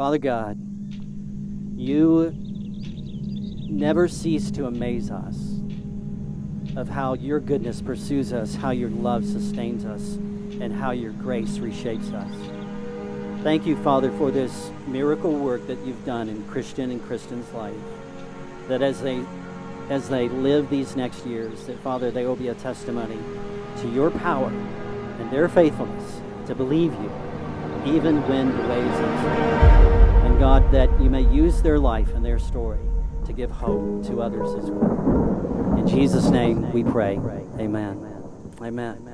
Father God, you never cease to amaze us of how your goodness pursues us, how your love sustains us, and how your grace reshapes us. Thank you, Father, for this miracle work that you've done in Christian and Kristen's life, that as they live these next years, that, Father, they will be a testimony to your power and their faithfulness to believe you, even when the ways uncertain. And God, that you may use their life and their story to give hope to others as well. In Jesus' name we pray. Amen. Amen.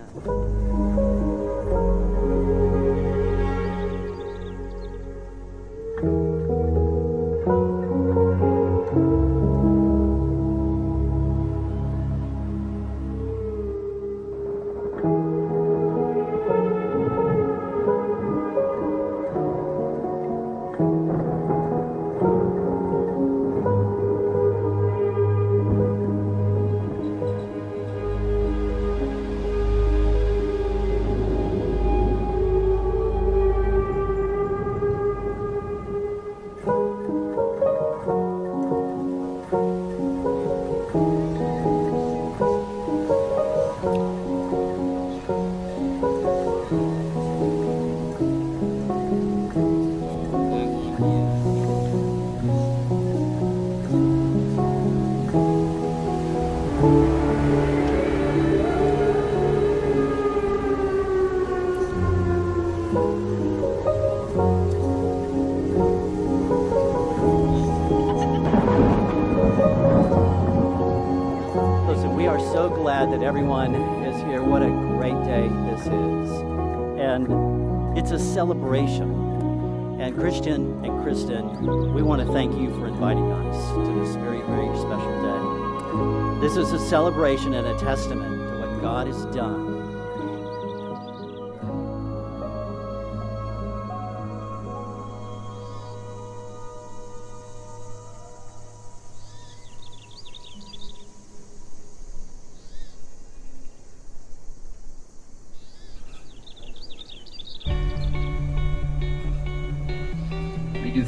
That everyone is here. What a great day this is. And it's a celebration. And Christian and Kristen, we want to thank you for inviting us to this very, very special day. This is a celebration and a testament to what God has done.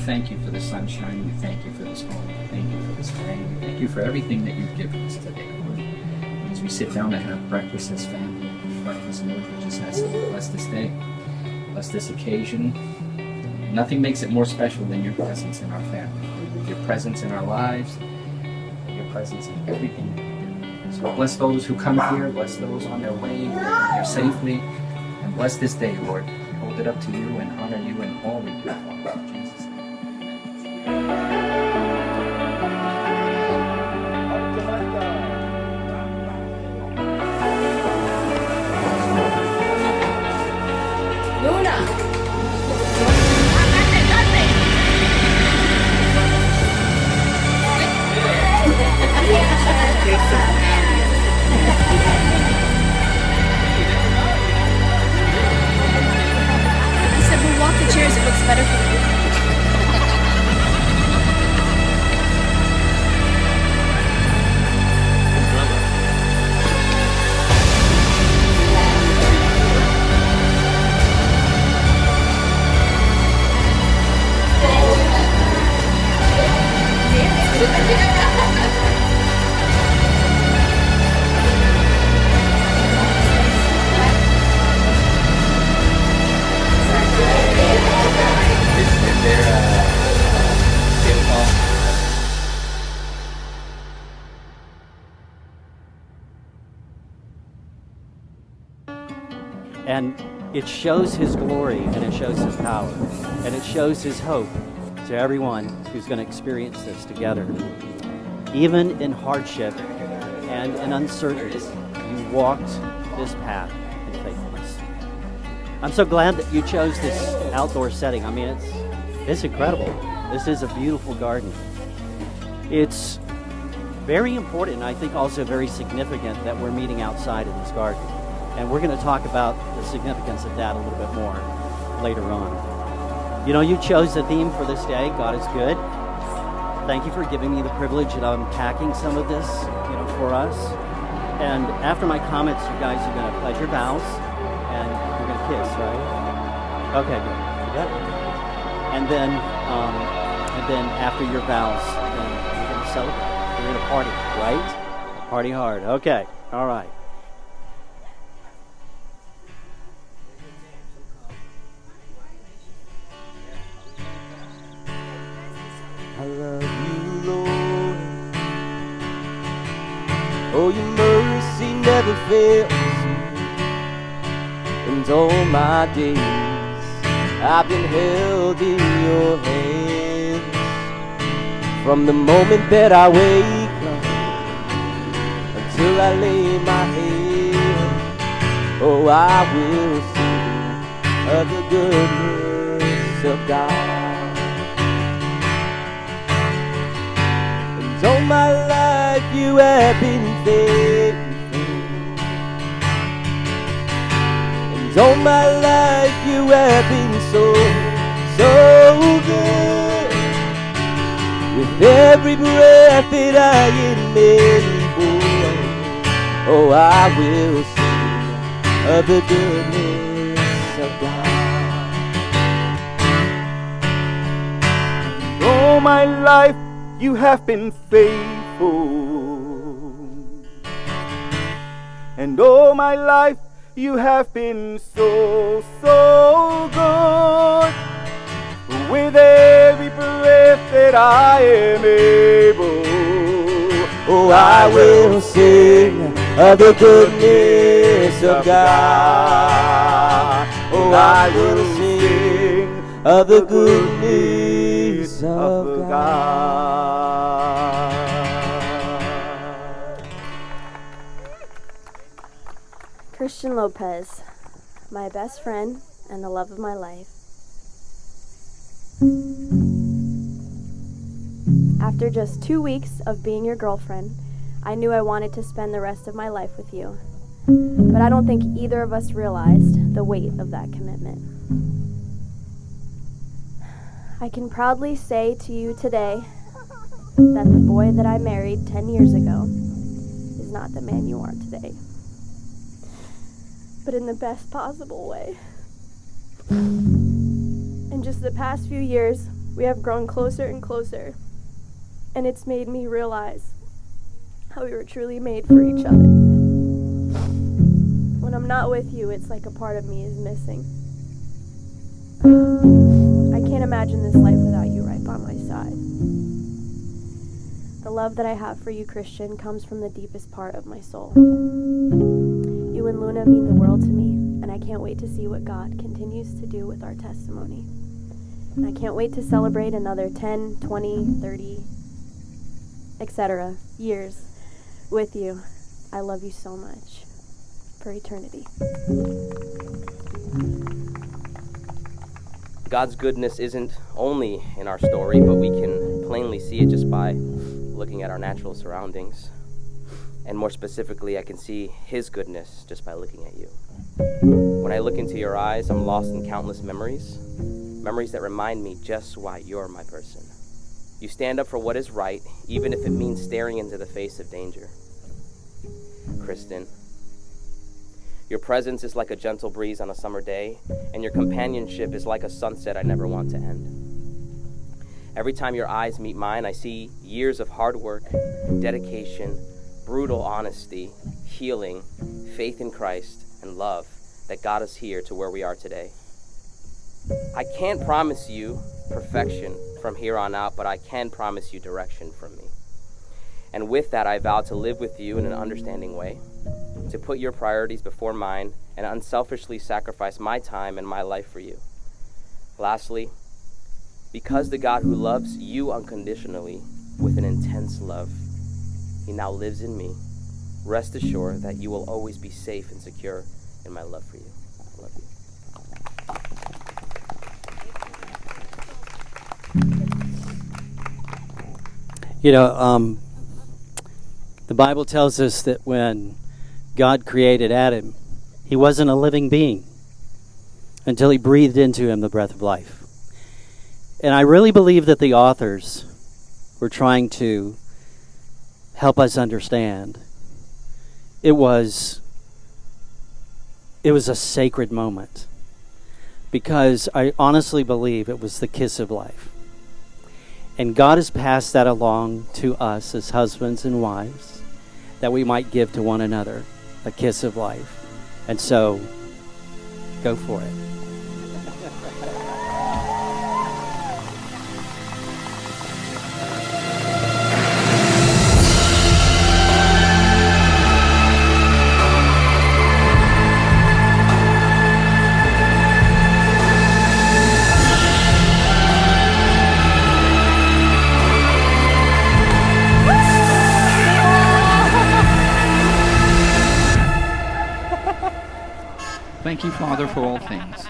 Thank you for the sunshine. We thank you for this home. We thank you for this rain. We thank you for everything that you've given us today, Lord. As we sit down to have breakfast as family, breakfast, Lord, we just ask that you bless this day, bless this occasion. Nothing makes it more special than your presence in our family, your presence in our lives, your presence in everything that we do. So bless those who come here, bless those on their way here safely, and bless this day, Lord. We hold it up to you and honor you in all we do, Father. In Jesus' name. He said we'll walk the chairs, it looks better for you. And it shows his glory, and it shows his power, and it shows his hope to everyone who's going to experience this together. Even in hardship and in uncertainty, you walked this path in faithfulness. I'm so glad that you chose this outdoor setting. I mean, it's incredible. This is a beautiful garden. It's very important, and I think also very significant, that we're meeting outside in this garden. And we're going to talk about the significance of that a little bit more later on. You know, you chose the theme for this day, God is good. Thank you for giving me the privilege of unpacking some of this, for us. And after my comments, you guys are going to pledge your vows, and you're going to kiss, right? Okay, good. You got it? And and then after your vows, then we're going to celebrate. We're going to party, right? Party hard. Okay. All right. I love you, Lord. Oh, your mercy never fails me. And all my days I've been held in your hands. From the moment that I wake up until I lay my head, oh, I will sing of the goodness of God. And all my life you have been faithful. And all my life you have been so, so good. With every breath that I am able, oh, I will sing of the goodness of God. All my life you have been faithful, and all my life you have been so, so good. With every breath that I am able, oh, I will sing of the goodness of God. Oh, I will sing of the goodness of God. Christian Lopez, my best friend and the love of my life. After just 2 weeks of being your girlfriend, I knew I wanted to spend the rest of my life with you. But I don't think either of us realized the weight of that commitment. I can proudly say to you today that the boy that I married 10 years ago is not the man you are today. But in the best possible way. In just the past few years, we have grown closer and closer, and it's made me realize how we were truly made for each other. When I'm not with you, it's like a part of me is missing. I can't imagine this life without you right by my side. The love that I have for you, Christian, comes from the deepest part of my soul. You and Luna mean the world to me, and I can't wait to see what God continues to do with our testimony. And I can't wait to celebrate another 10, 20, 30, etc. years with you. I love you so much. For eternity. God's goodness isn't only in our story, but we can plainly see it just by looking at our natural surroundings. And more specifically, I can see His goodness just by looking at you. When I look into your eyes, I'm lost in countless memories that remind me just why you're my person. You stand up for what is right, even if it means staring into the face of danger. Kristen, your presence is like a gentle breeze on a summer day, and your companionship is like a sunset I never want to end. Every time your eyes meet mine, I see years of hard work, dedication, brutal honesty, healing, faith in Christ, and love that got us here to where we are today. I can't promise you perfection from here on out, but I can promise you direction from me. And with that, I vow to live with you in an understanding way, to put your priorities before mine, and unselfishly sacrifice my time and my life for you. Lastly, because the God who loves you unconditionally with an intense love, He now lives in me, rest assured that you will always be safe and secure in my love for you. I love you. You know, the Bible tells us that when God created Adam, he wasn't a living being until He breathed into him the breath of life. And I really believe that the authors were trying to help us understand it was a sacred moment. because I honestly believe it was the kiss of life. And God has passed that along to us as husbands and wives, that we might give to one another a kiss of life. And so, go for it. Thank you, Father, for all things.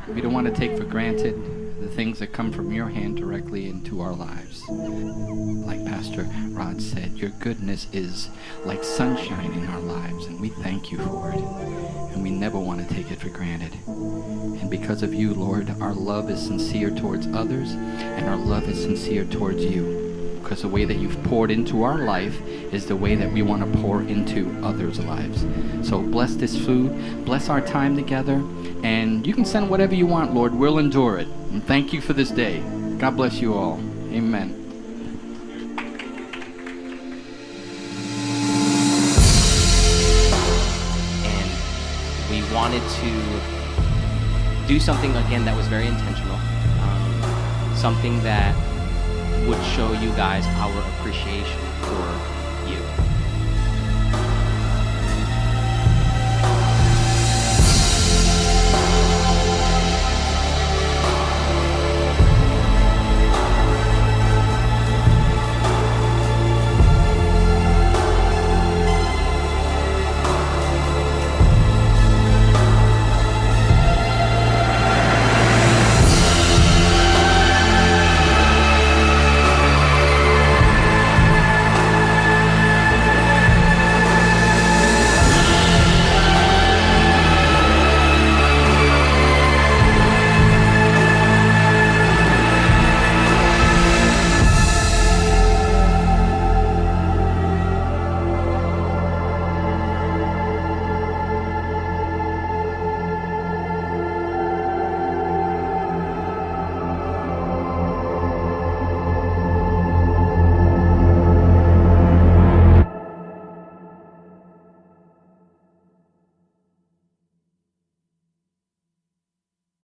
We don't want to take for granted the things that come from your hand directly into our lives. Like Pastor Rod said, your goodness is like sunshine in our lives, and we thank you for it. And we never want to take it for granted. And because of you, Lord, our love is sincere towards others, and our love is sincere towards you. Because the way that you've poured into our life is the way that we want to pour into others' lives. So bless this food, bless our time together, and you can send whatever you want, Lord. We'll endure it. And thank you for this day. God bless you all. Amen. And we wanted to do something again that was very intentional, something that would show you guys our appreciation for you.